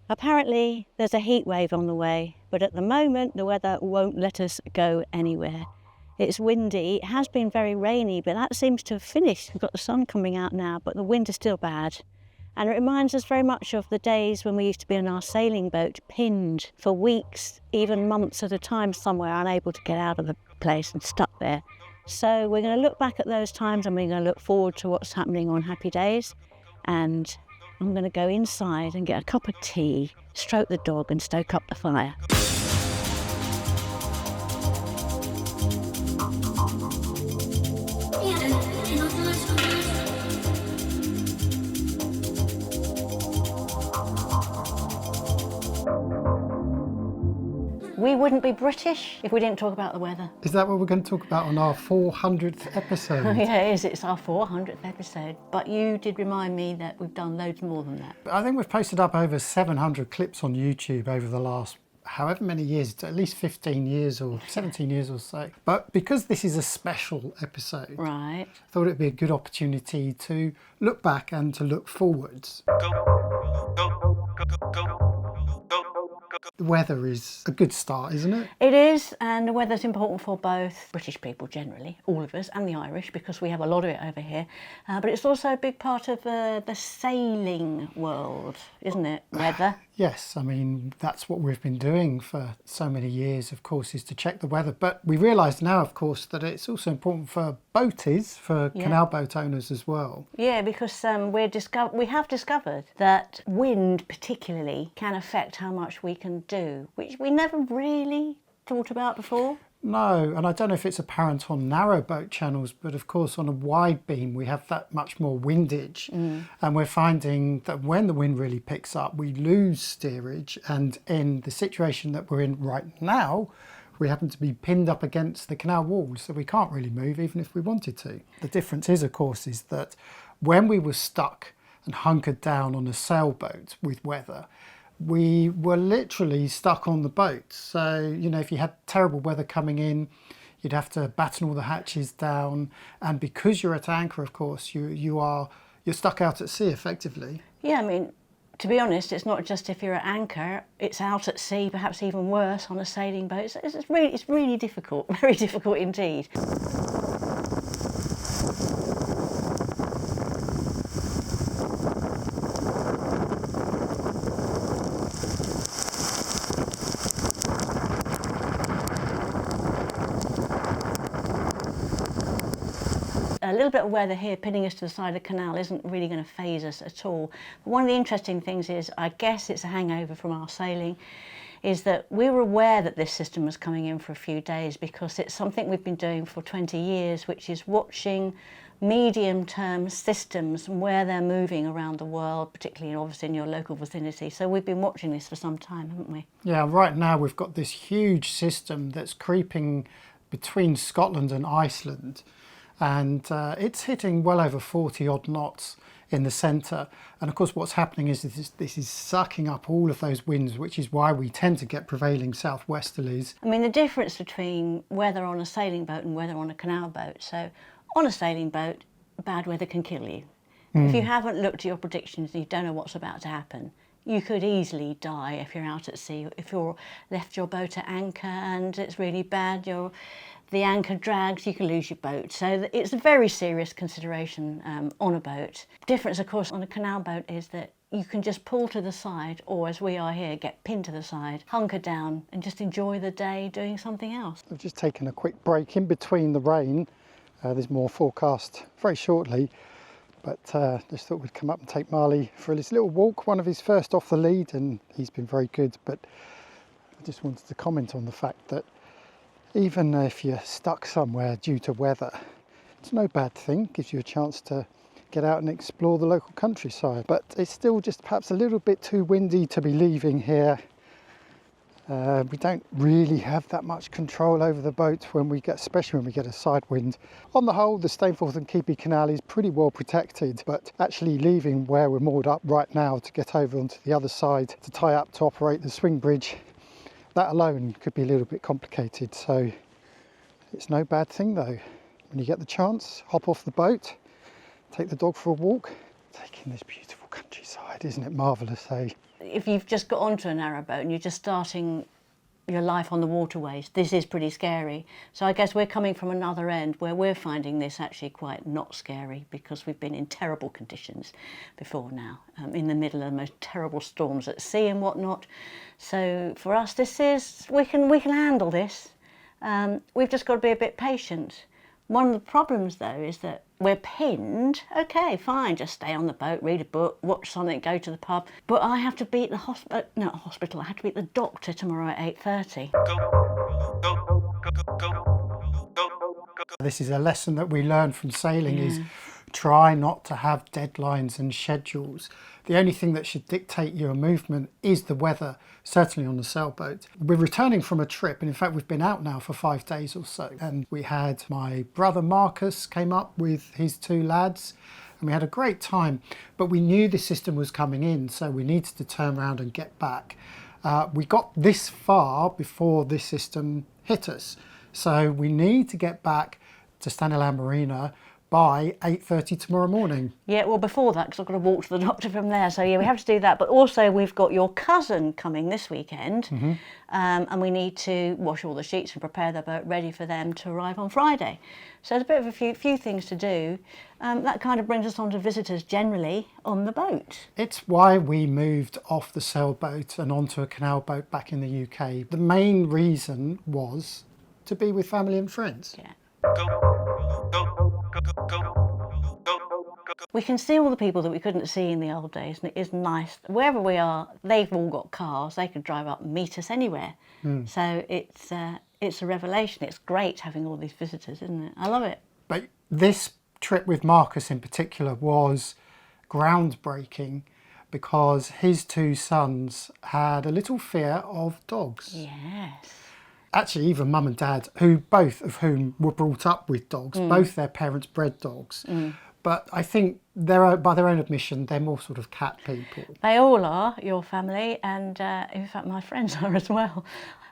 Apparently there's a heat wave on the way, but at the moment the weather won't let us go anywhere. It's windy, it has been very rainy, but that seems to have finished. We've got the sun coming out now, but the wind is still bad. And it reminds us very much of the days when we used to be on our sailing boat, pinned for weeks, even months at a time somewhere, unable to get out of the place and stuck there. So we're going to look back at those times and we're going to look forward to what's happening on Happy Days. And I'm going to go inside and get a cup of tea, stroke the dog and stoke up the fire. We wouldn't be British if we didn't talk about the weather. Is that what we're going to talk about on our 400th episode? Yeah, it is. It's our 400th episode. But you did remind me that we've done loads more than that. I think we've posted up over 700 clips on YouTube over the last however many years, at least 15 years or 17 years or so. But because this is a special episode, Right. I thought it'd be a good opportunity to look back and to look forwards. The weather is a good start, isn't it? It is, and the weather's important for both British people generally, all of us, and the Irish, because we have a lot of it over here. But it's also a big part of the sailing world, isn't it? Weather. Yes, I mean, that's what we've been doing for so many years, of course, is to check the weather. But we realise now, of course, that it's also important for boaties, for canal boat owners as well. Yeah, because we have discovered that wind particularly can affect how much we can do, which we never really thought about before. No, and I don't know if it's apparent on narrow boat channels, but of course on a wide beam we have that much more windage. And we're finding that when the wind really picks up, we lose steerage. And in the situation that we're in right now, we happen to be pinned up against the canal wall, so we can't really move even if we wanted to. The difference is, of course, is that when we were stuck and hunkered down on a sailboat with weather, we were literally stuck on the boat. So, you know, if you had terrible weather coming in, you'd have to batten all the hatches down. And because you're at anchor, of course, you're stuck out at sea effectively. Yeah, I mean, to be honest, it's not just if you're at anchor, it's out at sea, perhaps even worse on a sailing boat. So it's really difficult, very difficult indeed. A little bit of weather here pinning us to the side of the canal isn't really going to faze us at all. But one of the interesting things is, I guess it's a hangover from our sailing, is that we were aware that this system was coming in for a few days because it's something we've been doing for 20 years, which is watching medium-term systems and where they're moving around the world, particularly obviously in your local vicinity. So we've been watching this for some time, haven't we? Yeah, right now we've got this huge system that's creeping between Scotland and Iceland. And it's hitting well over 40 odd knots in the centre. And of course what's happening is this is sucking up all of those winds, which is why we tend to get prevailing southwesterlies. I mean, the difference between weather on a sailing boat and weather on a canal boat. So on a sailing boat, bad weather can kill you. If you haven't looked at your predictions and you don't know what's about to happen, you could easily die if you're out at sea. If you're left your boat at anchor and it's really bad, the anchor drags, you can lose your boat. So it's a very serious consideration on a boat. The difference, of course, on a canal boat is that you can just pull to the side, or as we are here, get pinned to the side, hunker down and just enjoy the day doing something else. We've just taken a quick break in between the rain. There's more forecast very shortly, but just thought we'd come up and take Marley for his little walk, one of his first off the lead, and he's been very good. But I just wanted to comment on the fact that even if you're stuck somewhere due to weather, it's no bad thing. It gives you a chance to get out and explore the local countryside. But it's still just perhaps a little bit too windy to be leaving here. We don't really have that much control over the boat especially when we get a side wind. On the whole, the Stainforth and Keepy Canal is pretty well protected, but actually leaving where we're moored up right now to get over onto the other side to tie up to operate the swing bridge, that alone could be a little bit complicated. So it's no bad thing though. When you get the chance, hop off the boat, take the dog for a walk, taking this beautiful countryside. Isn't it marvellous, eh? if you've just got onto a narrowboat and you're just starting your life on the waterways, this is pretty scary. So I guess we're coming from another end where we're finding this actually quite not scary, because we've been in terrible conditions before now, in the middle of the most terrible storms at sea and whatnot. So for us, this is, we can handle this. We've just got to be a bit patient. One of the problems though is that we're pinned. Okay, fine, just stay on the boat, read a book, watch something, go to the pub. But I have to beat the hospital, I have to beat the doctor tomorrow at 8:30. This is a lesson that we learn from sailing, is try not to have deadlines and schedules. The only thing that should dictate your movement is the weather, certainly on the sailboat. We're returning from a trip, and in fact we've been out now for 5 days or so, and we had my brother Marcus came up with his 2 lads, and we had a great time, but we knew the system was coming in, so we needed to turn around and get back. We got this far before this system hit us, so we need to get back to Stanilau Marina by 8:30 tomorrow morning. Yeah, well before that, because I've got to walk to the doctor from there, so yeah, we have to do that. But also we've got your cousin coming this weekend, and we need to wash all the sheets and prepare the boat ready for them to arrive on Friday. So there's a bit of a few things to do. That kind of brings us on to visitors generally on the boat. It's why we moved off the sailboat and onto a canal boat back in the UK. The main reason was to be with family and friends. Yeah. We can see all the people that we couldn't see in the old days, and it is nice. Wherever we are, they've all got cars. They could drive up and meet us anywhere. So it's a revelation. It's great having all these visitors, isn't it? I love it. But this trip with Marcus in particular was groundbreaking, because his 2 sons had a little fear of dogs. Yes. Actually, even mum and dad, both of whom were brought up with dogs, both their parents bred dogs. But I think by their own admission, they're more sort of cat people. They all are, your family, and in fact my friends are as well.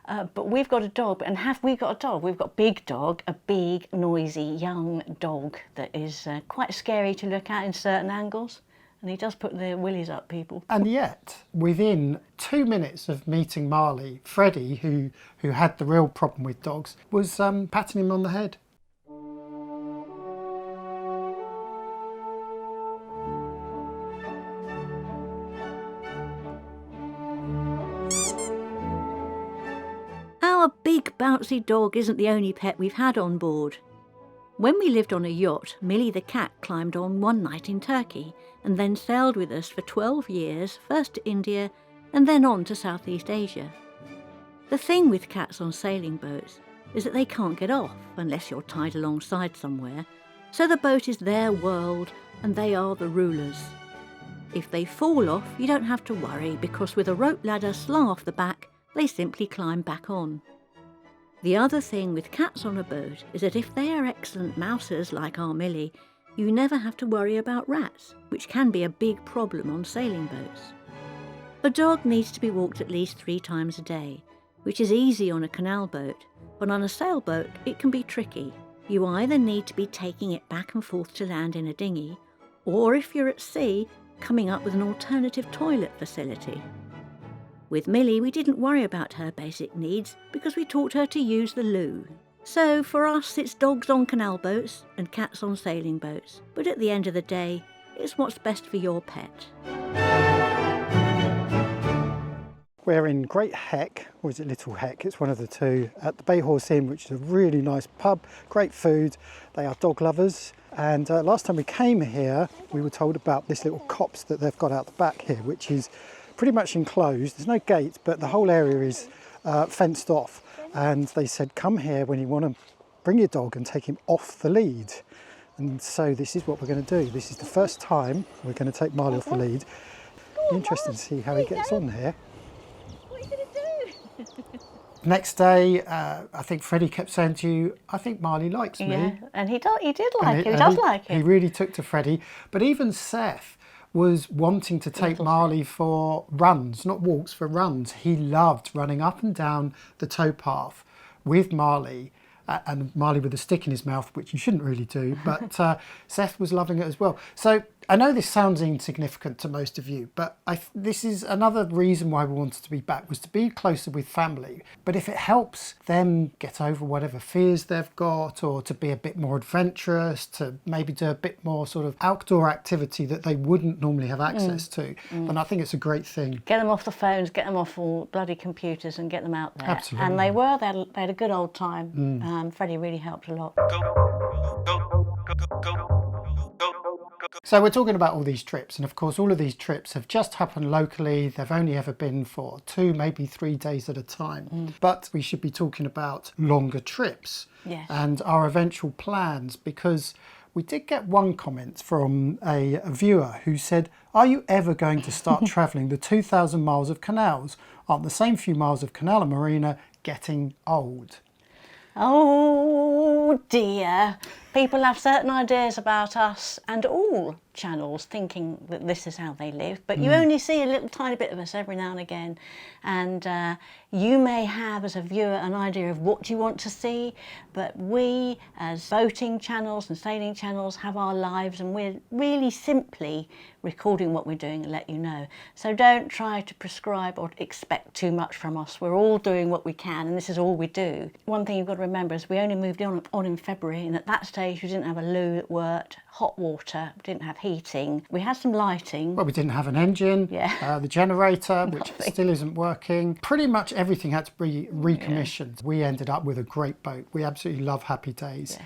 But we've got a dog, and have we got a dog? We've got a big dog, a big, noisy, young dog that is quite scary to look at in certain angles. And he does put the willies up people. And yet, within 2 minutes of meeting Marley, Freddie, who had the real problem with dogs, was patting him on the head. Our big bouncy dog isn't the only pet we've had on board. When we lived on a yacht, Millie the cat climbed on one night in Turkey and then sailed with us for 12 years, first to India and then on to Southeast Asia. The thing with cats on sailing boats is that they can't get off unless you're tied alongside somewhere, so the boat is their world and they are the rulers. If they fall off, you don't have to worry, because with a rope ladder slung off the back, they simply climb back on. The other thing with cats on a boat is that if they are excellent mousers like our Millie, you never have to worry about rats, which can be a big problem on sailing boats. A dog needs to be walked at least 3 times a day, which is easy on a canal boat, but on a sailboat it can be tricky. You either need to be taking it back and forth to land in a dinghy, or if you're at sea, coming up with an alternative toilet facility. With Millie, we didn't worry about her basic needs because we taught her to use the loo. So for us, it's dogs on canal boats and cats on sailing boats. But at the end of the day, it's what's best for your pet. We're in Great Heck, or is it Little Heck? It's one of the two, at the Bay Horse Inn, which is a really nice pub, great food. They are dog lovers. And last time we came here, we were told about this little copse that they've got out the back here, which is pretty much enclosed. There's no gate, but the whole area is fenced off. And they said, come here when you want to bring your dog and take him off the lead. And so this is what we're going to do. This is the first time we're going to take Marley off the lead. Interesting to see how he gets on here. What are you going to do? Next day, I think Freddie kept saying to you, I think Marley likes me. Yeah, and he did like him. He does like him. He really took to Freddie. But even Seth was wanting to take Marley for runs, not walks, for runs. He loved running up and down the towpath with Marley, and Marley with a stick in his mouth, which you shouldn't really do, but Seth was loving it as well. So I know this sounds insignificant to most of you, but this is another reason why we wanted to be back, was to be closer with family. But if it helps them get over whatever fears they've got, or to be a bit more adventurous, to maybe do a bit more sort of outdoor activity that they wouldn't normally have access to, then I think it's a great thing. Get them off the phones, get them off all bloody computers and get them out there. Absolutely. And they had a good old time. Freddie really helped a lot. So we're talking about all these trips, and of course all of these trips have just happened locally. They've only ever been for 2, maybe 3 days at a time. But we should be talking about longer trips and our eventual plans, because we did get one comment from a viewer who said, are you ever going to start travelling the 2,000 miles of canals? Aren't the same few miles of canal and marina getting old? Oh dear. People have certain ideas about us and all channels, thinking that this is how they live, but you only see a little tiny bit of us every now and again, and you may have as a viewer an idea of what you want to see, but we as boating channels and sailing channels have our lives, and we're really simply recording what we're doing and let you know. So don't try to prescribe or expect too much from us. We're all doing what we can, and this is all we do. One thing you've got to remember is we only moved on in February, and at that stage we didn't have a loo that worked, hot water, we didn't have heating. We had some lighting. Well, we didn't have an engine, the generator, which still isn't working. Pretty much everything had to be recommissioned. We ended up with a great boat. We absolutely love Happy Days.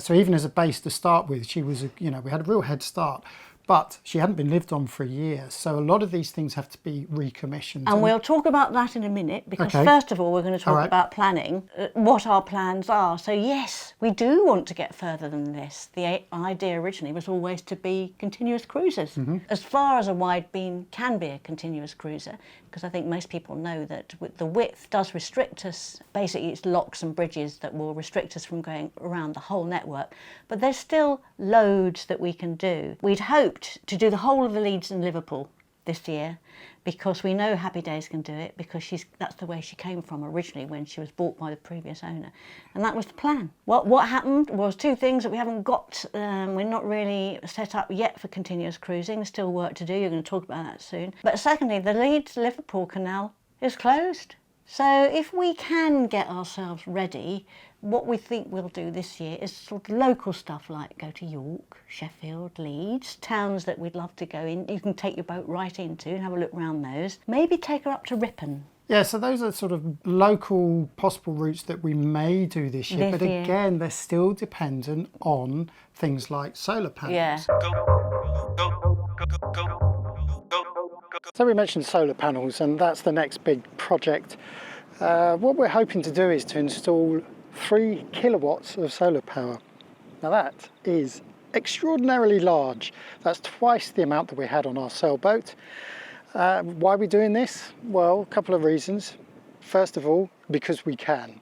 So even as a base to start with, she was, we had a real head start. But she hadn't been lived on for a year, so a lot of these things have to be recommissioned. And we'll talk about that in a minute, because first of all we're going to talk about planning, what our plans are. So yes, we do want to get further than this. The idea originally was always to be continuous cruisers. As far as a wide beam can be a continuous cruiser, because I think most people know that the width does restrict us. Basically it's locks and bridges that will restrict us from going around the whole network, but there's still loads that we can do. We'd hoped to do the whole of the Leeds and Liverpool this year, because we know Happy Days can do it, because that's the way she came from originally when she was bought by the previous owner, and that was the plan. What happened was 2 things that we haven't got. We're not really set up yet for continuous cruising. There's still work to do. You're going to talk about that soon. But secondly, the Leeds Liverpool canal is closed. So if we can get ourselves ready, what we think we'll do this year is sort of local stuff, like go to York, Sheffield, Leeds, towns that we'd love to go in. You can take your boat right into and have a look around those. Maybe take her up to Ripon. Yeah, so those are sort of local possible routes that we may do this year. But again, they're still dependent on things like solar panels. So we mentioned solar panels, and that's the next big project. What we're hoping to do is to install 3 kilowatts of solar power. Now that is extraordinarily large. That's twice the amount that we had on our sailboat. Why are we doing this? Well, a couple of reasons. First of all, because we can.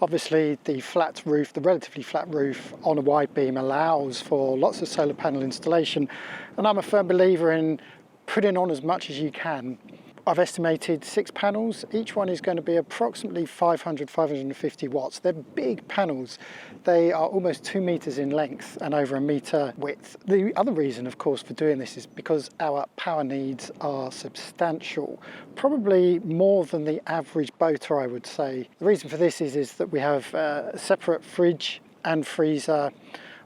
Obviously the flat roof, the relatively flat roof on a wide beam allows for lots of solar panel installation, and I'm a firm believer in putting on as much as you can. I've estimated 6 panels. Each one is going to be approximately 550 watts. They're big panels. They are almost 2 meters in length and over 1 meter width. The other reason, of course, for doing this is because our power needs are substantial, probably more than the average boater, I would say. The reason for this is that we have a separate fridge and freezer.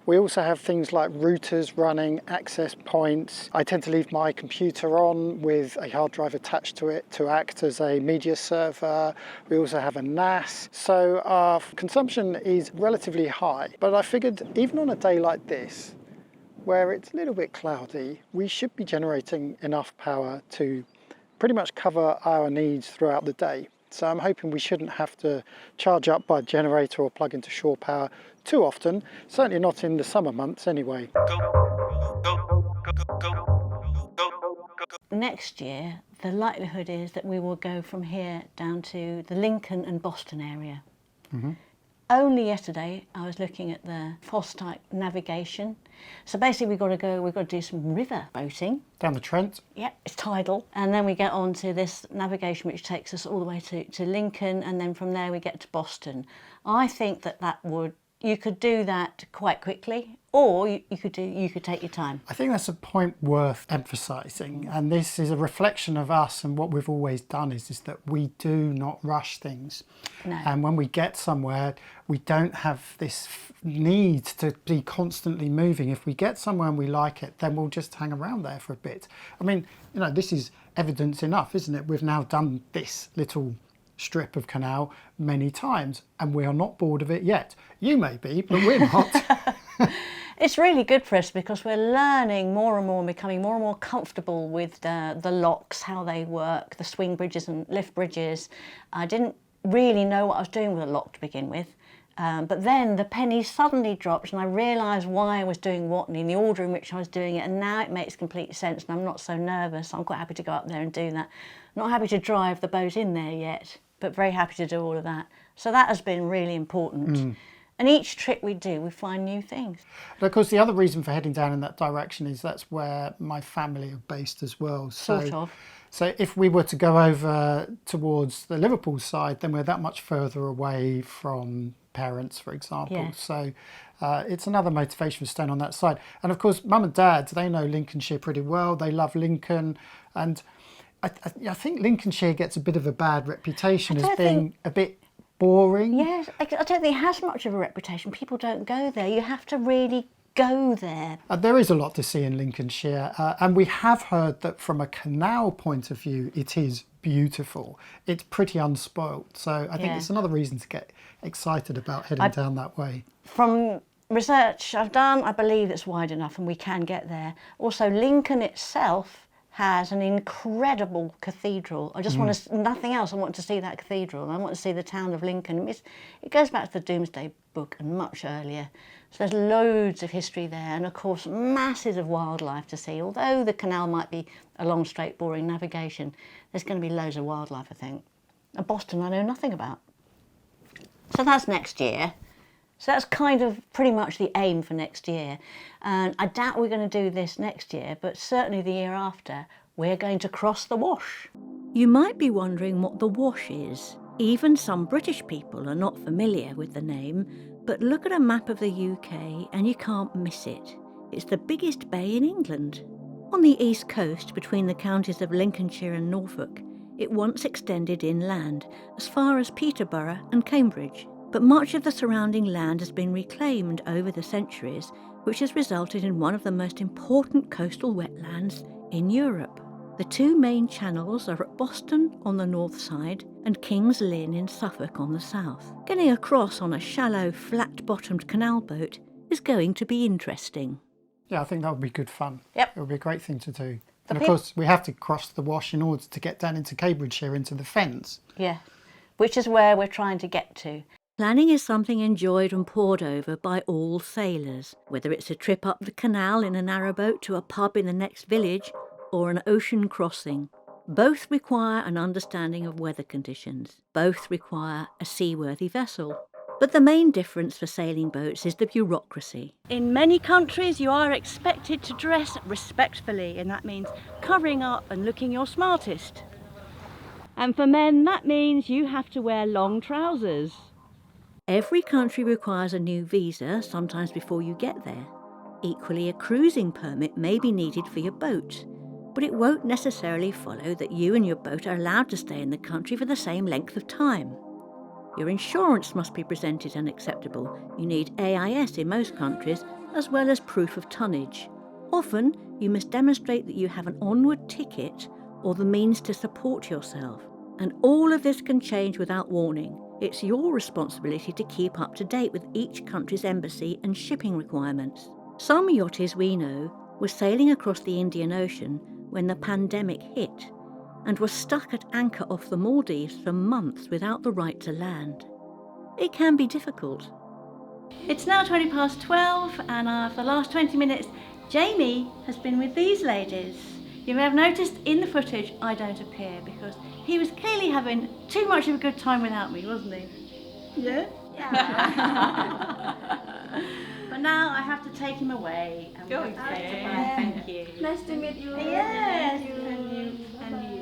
We also have things like routers running, access points. I tend to leave my computer on with a hard drive attached to it to act as a media server. We also have a NAS. So our consumption is relatively high. But I figured even on a day like this, where it's a little bit cloudy, we should be generating enough power to pretty much cover our needs throughout the day. So I'm hoping we shouldn't have to charge up by generator or plug into shore power too often, certainly not in the summer months anyway. Next year, the likelihood is that we will go from here down to the Lincoln and Boston area. Only yesterday I was looking at the FOS-type navigation. So basically we've got to do some river boating. Down the Trent? Yeah, it's tidal. And then we get on to this navigation which takes us all the way to Lincoln, and then from there we get to Boston. I think that you could do that quite quickly, or you could take your time. I think that's a point worth emphasising, and this is a reflection of us, and what we've always done is that we do not rush things. No. And when we get somewhere, we don't have this need to be constantly moving. If we get somewhere and we like it, then we'll just hang around there for a bit. I mean, this is evidence enough, isn't it? We've now done this little strip of canal many times and we are not bored of it yet. You may be, but we're not. It's really good for us because we're learning more and more and becoming more and more comfortable with the locks, how they work, the swing bridges and lift bridges. I didn't really know what I was doing with a lock to begin with, but then the penny suddenly dropped and I realised why I was doing what and in the order in which I was doing it, and now it makes complete sense and I'm not so nervous. I'm quite happy to go up there and do that. Not happy to drive the boat in there yet, but very happy to do all of that. So that has been really important. And each trip we do, we find new things. But of course, the other reason for heading down in that direction is that's where my family are based as well. Sort of. So if we were to go over towards the Liverpool side, then we're that much further away from parents, for example. Yeah. So it's another motivation for staying on that side. And of course, mum and dad, they know Lincolnshire pretty well. They love Lincoln. And I think Lincolnshire gets a bit of a bad reputation as being a bit boring. Yes, I don't think it has much of a reputation. People don't go there. You have to really go there. There is a lot to see in Lincolnshire, and we have heard that from a canal point of view, it is beautiful. It's pretty unspoilt, so I think it's another reason to get excited about heading down that way. From research I've done, I believe it's wide enough and we can get there. Also, Lincoln itself has an incredible cathedral. I just want to, nothing else, I want to see that cathedral. I want to see the town of Lincoln. It goes back to the Domesday Book and much earlier. So there's loads of history there and of course masses of wildlife to see. Although the canal might be a long, straight, boring navigation, there's going to be loads of wildlife, I think. And Boston I know nothing about. So that's next year. So that's kind of pretty much the aim for next year. And I doubt we're going to do this next year, but certainly the year after, we're going to cross the Wash. You might be wondering what the Wash is. Even some British people are not familiar with the name, but look at a map of the UK and you can't miss it. It's the biggest bay in England. On the east coast, between the counties of Lincolnshire and Norfolk, it once extended inland, as far as Peterborough and Cambridge. But much of the surrounding land has been reclaimed over the centuries, which has resulted in one of the most important coastal wetlands in Europe. The two main channels are at Boston on the north side and King's Lynn in Suffolk on the south. Getting across on a shallow, flat-bottomed canal boat is going to be interesting. Yeah, I think that would be good fun. Yep. It would be a great thing to do. And of course, we have to cross the Wash in order to get down into Cambridgeshire, into the Fens. Yeah, which is where we're trying to get to. Planning is something enjoyed and pored over by all sailors, whether it's a trip up the canal in a narrowboat to a pub in the next village or an ocean crossing. Both require an understanding of weather conditions. Both require a seaworthy vessel. But the main difference for sailing boats is the bureaucracy. In many countries, you are expected to dress respectfully, and that means covering up and looking your smartest. And for men, that means you have to wear long trousers. Every country requires a new visa, sometimes before you get there. Equally, a cruising permit may be needed for your boat, but it won't necessarily follow that you and your boat are allowed to stay in the country for the same length of time. Your insurance must be presented and acceptable. You need AIS in most countries, as well as proof of tonnage. Often, you must demonstrate that you have an onward ticket or the means to support yourself. And all of this can change without warning. It's your responsibility to keep up to date with each country's embassy and shipping requirements. Some yachties we know were sailing across the Indian Ocean when the pandemic hit and were stuck at anchor off the Maldives for months without the right to land. It can be difficult. It's now 12:20 and for the last 20 minutes Jamie has been with these ladies. You may have noticed in the footage I don't appear because he was clearly having too much of a good time without me, wasn't he? Yeah? Yeah. But now I have to take him away. And okay. Thank you. Nice to meet you. Yes. Thank you. And you.